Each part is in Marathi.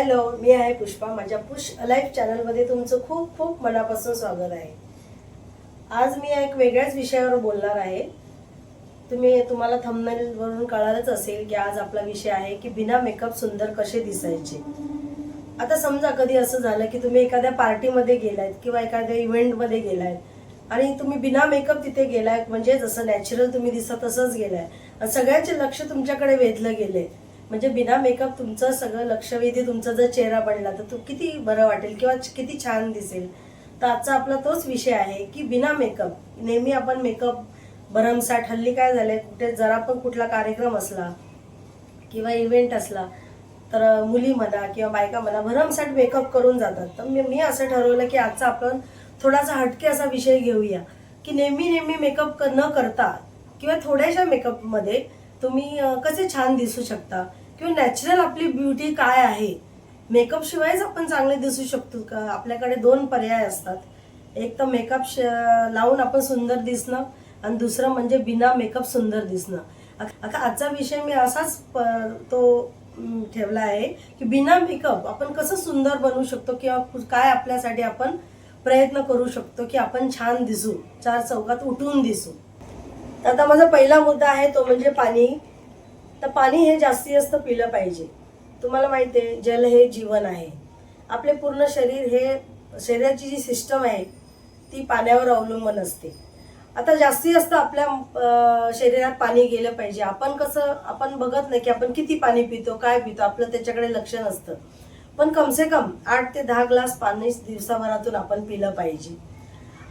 हॅलो, मी आहे पुष्पा. माझ्या पुश लाईफ चॅनलमध्ये तुमचं खूप खूप मनापासून स्वागत आहे. आज मी एक वेगळ्याच विषयावर बोलणार आहे. तुम्हाला थंबनेलवरून कळालंच असेल की आज आपला विषय आहे की बिना मेकअप सुंदर कसे दिसायचे. आता समजा कधी असं झालं की तुम्ही एखाद्या पार्टीमध्ये गेलायत किंवा एखाद्या इव्हेंटमध्ये गेलायत आणि तुम्ही बिना मेकअप तिथे गेलायत, म्हणजे जसं नॅचरल तुम्ही दिसत तसंच गेलाय आणि सगळ्यांचे लक्ष तुमच्याकडे वेधलं गेले. म्हणजे बिना मेकअप तुमचं सगळं लक्षवेधी तुमचा जर चेहरा बनला तर तो किती बरं वाटेल किंवा किती छान दिसेल. तर आजचा आपला तोच विषय आहे की बिना मेकअप. नेहमी आपण मेकअप भरमसाठ, हल्ली काय झालंय, कुठे जरा पण कुठला कार्यक्रम असला किंवा इव्हेंट असला तर मुली म्हणा किंवा बायका म्हणा भरमसाठ मेकअप करून जातात. तर मी असं ठरवलं की आजचा आपण थोडासा हटके असा विषय घेऊया की नेहमी मेकअप न करता किंवा थोड्याशा मेकअपमध्ये तुम्ही कसे छान दिसू शकता किंवा नॅचरल आपली ब्युटी काय आहे. मेकअप शिवायच आपण चांगले दिसू शकतो का? आपल्याकडे दोन पर्याय असतात. एक तर मेकअप लावून आपण सुंदर दिसणं आणि दुसरं म्हणजे बिना मेकअप सुंदर दिसणं. आता आजचा विषय मी असाच ठेवला आहे की बिना मेकअप आपण कसं सुंदर बनवू शकतो किंवा काय आपल्यासाठी आपण प्रयत्न करू शकतो की आपण छान दिसू, चार चौकात उठून दिसू. आता माझा पहिला मुद्दा आहे तो म्हणजे पाणी. तर पाणी हे जास्तीत पिलं पाहिजे. तुम्हाला माहिती आहे, जल हे जीवन आहे. आपले पूर्ण शरीर हे शरीराची जी सिस्टम आहे ती पाण्यावर अवलंबून असते. आता जास्त आपल्या शरीरात पाणी गेलं पाहिजे. आपण बघत नाही की आपण किती पाणी पितो, काय पितो, आपलं त्याच्याकडे लक्ष नसतं. पण कमसे कम 8 ते 10 ग्लास पाणी दिवसाभरातून आपण पिलं पाहिजे.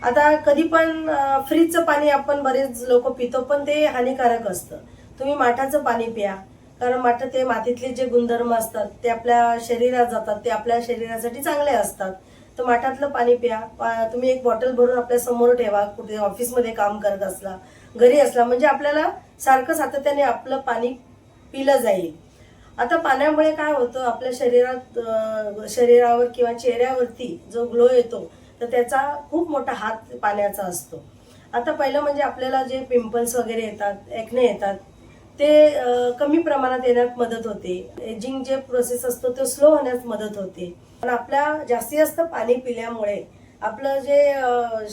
आता कधी पण फ्रीजचं पाणी आपण बरेच लोक पितो, पण ते हानिकारक असतं. तुम्ही माठाचं पाणी प्या, कारण मातीतले जे गुणधर्म असतात ते आपल्या शरीरात जातात, ते आपल्या शरीरासाठी चांगले असतात. तर माठातलं पाणी प्या. तुम्ही एक बॉटल भरून आपल्या समोर ठेवा. कुठे ऑफिसमध्ये काम करत असला, घरी असला, म्हणजे आपल्याला सारखं सातत्याने आपलं पाणी पिलं जाईल. आता पाण्यामुळे काय होतं, आपल्या शरीरावर किंवा चेहऱ्यावरती जो ग्लो येतो तर त्याचा खूप मोठा हात पाण्याचा असतो. आता पहिलं म्हणजे आपल्याला जे पिंपल्स वगैरे येतात, एक्ने येतात, ते कमी प्रमाणात येण्यात मदत होते. एजिंग जे प्रोसेस असतो तो स्लो होण्यास मदत होते. पण आपल्या जास्त पाणी पिल्यामुळे आपलं जे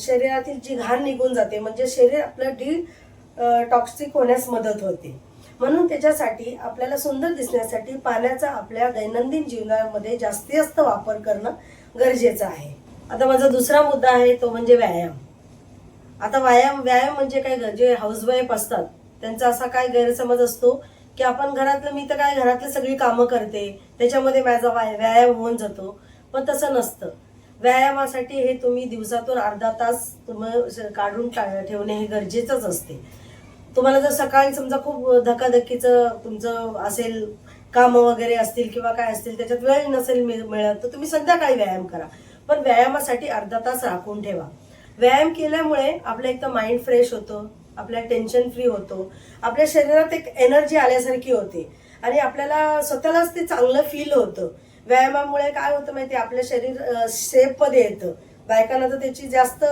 शरीरातील जी घाण निघून जाते, म्हणजे शरीर आपलं टॉक्सिक होण्यास मदत होते. म्हणून त्याच्यासाठी आपल्याला सुंदर दिसण्यासाठी पाण्याचा आपल्या दैनंदिन जीवनामध्ये जास्तीत वापर करणं गरजेचं आहे. आता माझा दुसरा मुद्दा आहे तो म्हणजे व्यायाम. आता व्यायाम म्हणजे काय, जे हाऊसवाईफ असतात त्यांचा असा काय गैरसमज असतो की आपण मी तर काय घरातली सगळी कामं करते त्याच्यामध्ये माझा व्यायाम होऊन जातो. पण तसं नसतं. व्यायामासाठी हे तुम्ही दिवसातून अर्धा तास काढून ठेवणे हे गरजेचंच असते. तुम्हाला जर सकाळी समजा खूप धकाधकीचं तुमचं असेल, कामं वगैरे असतील किंवा काय असतील, त्याच्यात वेळ नसेल मिळत तर तुम्ही संध्याकाळी व्यायाम करा. पण व्यायामासाठी अर्धा तास राखून ठेवा. व्यायाम केल्यामुळे आपलं एक तर माइंड फ्रेश होतं, आपल्या टेन्शन फ्री होतो, आपल्या शरीरात एक एनर्जी आल्यासारखी होते आणि आपल्याला स्वतःलाच ते चांगलं फील होतं. व्यायामामुळे काय होतं माहिती, आपलं शरीर शेपमध्ये येतं. बायकांना तर त्याची जास्त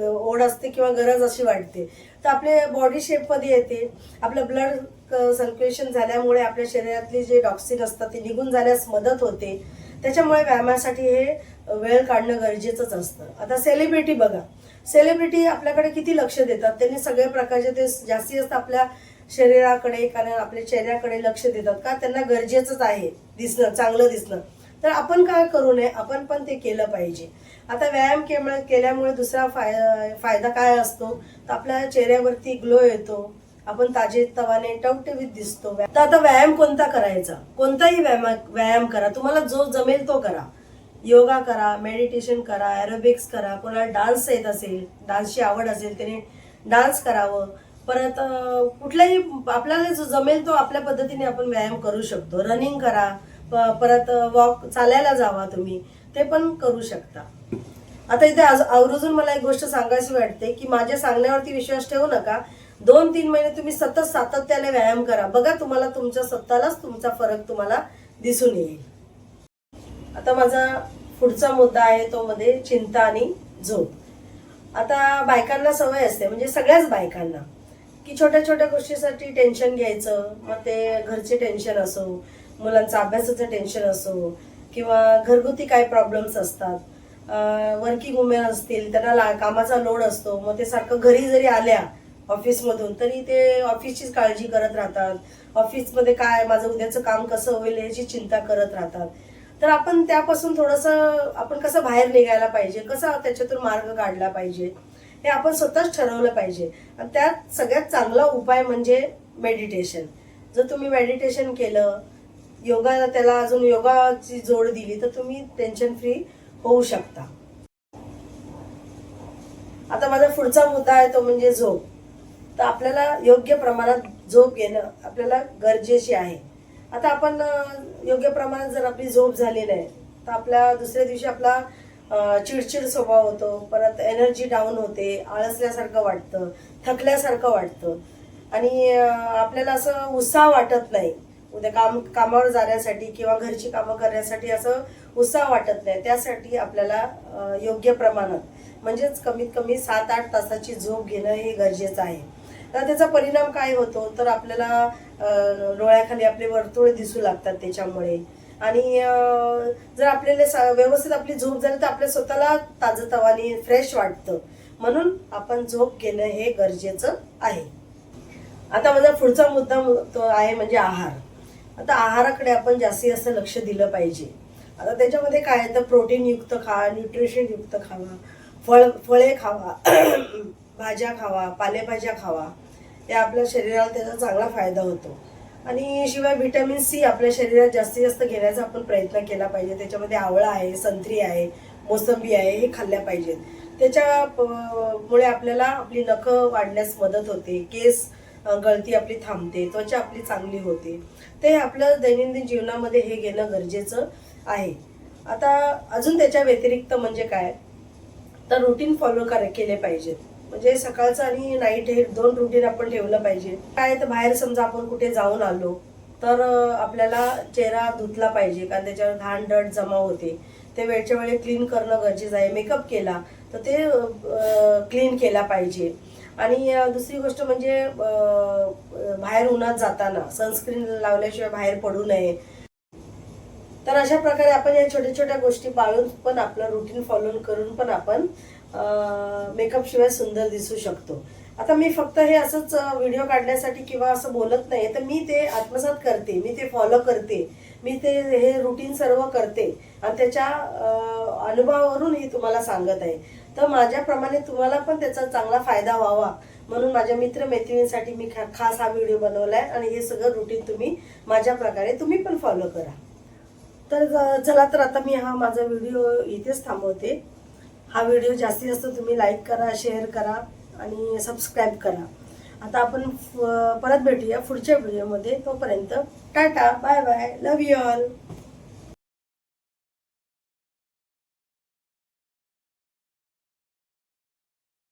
ओढ असते किंवा गरज अशी वाटते. तर आपले बॉडी शेपमध्ये येते. आपलं ब्लड सर्क्युलेशन झाल्यामुळे आपल्या शरीरातले जे टॉक्सिन असतात ते निघून जाण्यास मदत होते. त्याच्यामुळे व्यायामासाठी हे वेळ काढणं गरजेचंच असतं. आता सेलिब्रिटी बघा, सेलिब्रिटी आपल्याकडे किती लक्ष देतात. त्यांनी सगळे प्रकारचे ते जास्तीत आपल्या शरीराकडे, कारण आपल्या चेहऱ्याकडे लक्ष देतात का, त्यांना गरजेचंच आहे दिसणं, चांगलं दिसणं. तर आपण काय करू नये, आपण पण ते केलं पाहिजे. आता व्यायाम केल्यामुळे दुसरा फायदा काय असतो, तर आपल्या चेहऱ्यावरती ग्लो येतो, आपण ताजेतवाने टवटवीत दिसतो. तर आता व्यायाम कोणता करायचा, कोणताही व्यायाम करा, तुम्हाला जो जमेल तो करा. योगा करा, मेडिटेशन करा, एरोबिक्स करा. कोणाला डान्स येत असेल, डान्सची आवड असेल त्याने डान्स करावं. परत कुठलाही आपल्याला जो जमेल तो आपल्या पद्धतीने आपण व्यायाम करू शकतो. रनिंग करा, परत चालायला जावा, तुम्ही ते पण करू शकता. आता इथे आवर्जून मला एक गोष्ट सांगायची वाटते की माझ्या सांगण्यावरती विश्वास ठेवू नका. 2-3 महिने तुम्ही सातत्याने व्यायाम करा. बघा, तुम्हाला तुमच्या स्वतःलाच तुमचा फरक तुम्हाला दिसून येईल. आता माझा पुढचा मुद्दा आहे तो म्हणजे चिंता आणि झोप. आता बायकांना सवय असते, म्हणजे सगळ्याच बायकांना, की छोट्या छोट्या गोष्टीसाठी टेन्शन घ्यायचं. मग ते घरचे टेन्शन असो, मुलांचं अभ्यासाचं टेन्शन असो किंवा घरगुती काय प्रॉब्लेम्स असतात, वर्किंग वुमेन असतील, त्यांना कामाचा लोड असतो, मग ते सारखं घरी जरी आल्या ऑफिसमधून तरी ते ऑफिसचीच काळजी करत राहतात, ऑफिसमध्ये काय माझं उद्याचं काम कसं होईल याची चिंता करत राहतात. तर आपण त्यापासून थोडंसं आपण कसं बाहेर निघायला पाहिजे, कसा त्याच्यातून मार्ग काढला पाहिजे हे आपण स्वतःच ठरवलं पाहिजे. आणि त्यात सगळ्यात चांगला उपाय म्हणजे मेडिटेशन. जर तुम्ही मेडिटेशन केलं, योगा त्याला अजून योगाची जोड दिली तर तुम्ही टेन्शन फ्री होऊ शकता. आता माझा पुढचा मुद्दा आहे तो म्हणजे झोप. तर आपल्याला योग्य प्रमाणात झोप घेणं आपल्याला गरजेचे आहे. आता आपण योग्य प्रमाणात जर आपली झोप झाली नाही तर आपल्या दुसऱ्या दिवशी आपला चिडचिड स्वभाव होतो, परत एनर्जी डाऊन होते, आळसल्यासारखं वाटतं, थकल्यासारखं वाटतं आणि आपल्याला असं उत्साह वाटत नाही. उद्या कामावर जाण्यासाठी किंवा घरची कामं करण्यासाठी असं उत्साह वाटत नाही. त्यासाठी आपल्याला योग्य प्रमाणात म्हणजेच कमीत कमी 7-8 तासाची झोप घेणं हे गरजेचं आहे. तर त्याचा परिणाम काय होतो तर आपल्याला डोळ्याखाली आपले वर्तुळ दिसू लागतात त्याच्यामुळे. आणि जर आपल्याला व्यवस्थित आपली झोप झाली तर आपल्या स्वतःला ताजंतवानी फ्रेश वाटतं. म्हणून आपण झोप घेणं हे गरजेचं आहे. आता माझा पुढचा मुद्दा तो आहे म्हणजे आहार. आता आहाराकडे आपण जास्तीत जास्त लक्ष दिलं पाहिजे. आता त्याच्यामध्ये काय आहे तर प्रोटीनयुक्त खा, न्यूट्रिशनयुक्त खावा, फळे खावा, भाज्या खावा, पालेभाज्या खावा. हे आपल्या शरीराला त्याचा चांगला फायदा होतो. आणि शिवाय व्हिटॅमिन सी आपल्या शरीरात जास्तीत जास्त घेण्याचा आपण प्रयत्न केला पाहिजे. त्याच्यामध्ये आवळा आहे, संत्री आहे, मोसंबी आहे, हे खाल्ल्या पाहिजेत. त्याच्यामुळे आपल्याला आपली नखं वाढण्यास मदत होते, केस गळती आपली थांबते, त्वचा आपली चांगली होते. ते आपलं दैनंदिन जीवनामध्ये हे घेणं गरजेचं आहे. आता अजून त्याच्या व्यतिरिक्त म्हणजे काय तर रुटीन फॉलो केले पाहिजेत. म्हणजे सकाळचं आणि नाईट हे 2 रुटीन आपण ठेवलं पाहिजे. काय तर बाहेर समजा आपण कुठे जाऊन आलो तर आपल्याला चेहरा धुतला पाहिजे, कारण त्याच्यावर घाण डट जमा होते. ते वेळच्या वेळी क्लीन करणं गरजेचं आहे. मेकअप केला तर ते क्लीन केला पाहिजे. आणि दुसरी गोष्ट म्हणजे बाहेर उन्हात जाताना सनस्क्रीन लावल्याशिवाय बाहेर पडू नये. तर अशा प्रकारे आपण या छोट्या छोट्या गोष्टी पाळून पण आपलं रुटीन फॉलो करून पण आपण मेकअप शिवाय सुंदर दिसू शकतो. आता मी फक्त हे असंच व्हिडिओ काढण्यासाठी किंवा असं बोलत नाही, तर मी ते आत्मसात करते, मी ते फॉलो करते, मी ते हे रुटीन सर्व करते आणि त्याच्या अनुभवावरून हे तुम्हाला सांगत आहे. तर माझ्याप्रमाणे तुम्हाला पण त्याचा चांगला फायदा व्हावा म्हणून माझ्या मित्रमैत्रिणींसाठी मी खास हा व्हिडिओ बनवलाय. आणि हे सगळं रुटीन तुम्ही माझ्या प्रकारे तुम्ही पण फॉलो करा. तर चला तर आता मी हा माझा व्हिडिओ इथेच थांबवते. हा व्हिडिओ जास्तीत जास्त तुम्ही लाईक करा, शेअर करा आणि सबस्क्राईब करा. आता आपण परत भेटूया पुढच्या व्हिडिओमध्ये. तोपर्यंत tata, bye bye, love you all.